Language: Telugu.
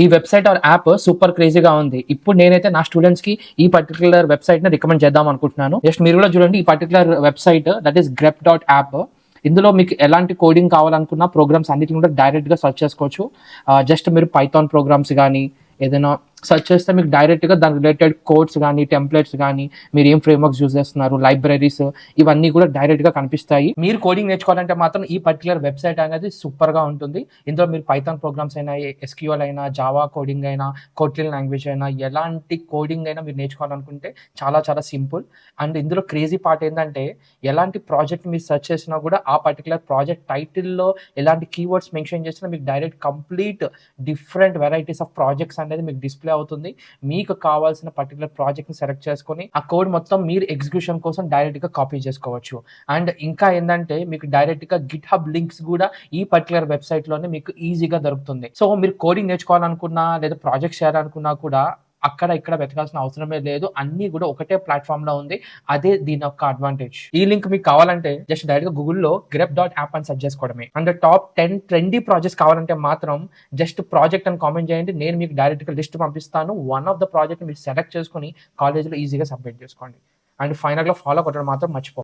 ఈ వెబ్సైట్ ఆర్ యాప్ సూపర్ క్రేజీగా ఉంది. ఇప్పుడు నేనైతే నా స్టూడెంట్స్ కి ఈ పర్టికులర్ వెబ్సైట్ ని రికమెండ్ చేద్దాం అనుకుంటున్నాను. జస్ట్ మీరు కూడా చూడండి, ఈ particular website that is grep.app. ఇందులో మీకు ఎలాంటి కోడింగ్ కావాలనుకున్న ప్రోగ్రామ్స్ అన్నిటిని కూడా డైరెక్ట్ గా సెర్చ్ చేసుకోవచ్చు. జస్ట్ మీరు పైథాన్ ప్రోగ్రామ్స్ కానీ ఏదైనా సెర్చ్ చేస్తే మీకు డైరెక్ట్గా దాని రిలేటెడ్ కోడ్స్ కానీ టెంప్లెట్స్ కానీ మీరు ఏం ఫ్రేమ్వర్క్స్ యూజ్ చేస్తున్నారు, లైబ్రరీస్, ఇవన్నీ కూడా డైరెక్ట్గా కనిపిస్తాయి. మీరు కోడింగ్ నేర్చుకోవాలంటే మాత్రం ఈ పర్టికులర్ వెబ్సైట్ అనేది సూపర్గా ఉంటుంది. ఇందులో మీరు పైథాన్ ప్రోగ్రామ్స్ అయినా, SQL అయినా, జావా కోడింగ్ అయినా, కోట్లిన్ లాంగ్వేజ్ అయినా, ఎలాంటి కోడింగ్ అయినా మీరు నేర్చుకోవాలనుకుంటే చాలా చాలా సింపుల్. అండ్ ఇందులో క్రేజీ పార్ట్ ఏంటంటే ఎలాంటి ప్రాజెక్ట్ మీరు సెర్చ్ చేసినా కూడా ఆ పర్టికులర్ ప్రాజెక్ట్ టైటిల్లో ఎలాంటి కీవర్డ్స్ మెన్షన్ చేసినా మీకు direct complete different varieties of projects అనేది మీకు డిస్ప్లే అవుతుంది. మీకు కావాల్సిన పర్టికులర్ ప్రాజెక్ట్ ని సెలెక్ట్ చేసుకొని ఆ కోడ్ మొత్తం మీరు ఎగ్జిక్యూషన్ కోసం డైరెక్ట్ గా కాపీ చేసుకోవచ్చు. అండ్ ఇంకా ఏంటంటే మీకు డైరెక్ట్ గా గిట్ హబ్ లింక్స్ కూడా ఈ పర్టికులర్ వెబ్సైట్ లోనే మీకు ఈజీగా దొరుకుతుంది. సో మీరు కోడింగ్ నేర్చుకోవాలనుకున్నా లేదా ప్రాజెక్ట్ చేయాలనుకున్నా కూడా అక్కడ ఇక్కడ వెతకాల్సిన అవసరమే లేదు. అన్ని కూడా ఒకటే ప్లాట్ఫామ్ లో ఉంది. అదే దీని యొక్క అడ్వాంటేజ్. ఈ లింక్ మీకు కావాలంటే జస్ట్ డైరెక్ట్ గా గూగుల్లో grep.app అని సెర్చ్ చేసుకోవడమే. అండ్ టాప్ 10 ట్రెండీ ప్రాజెక్ట్స్ కావాలంటే మాత్రం జస్ట్ ప్రాజెక్ట్ అని కామెంట్ చేయండి. నేను మీకు డైరెక్ట్ గా లిస్ట్ పంపిస్తాను. వన్ ఆఫ్ ద ప్రాజెక్ట్ మీరు సెలెక్ట్ చేసుకుని కాలేజ్ లో ఈజీగా సబ్మిట్ చేసుకోండి. అండ్ ఫైనల్ గా ఫాలో కొట్టడం మాత్రం మర్చిపో.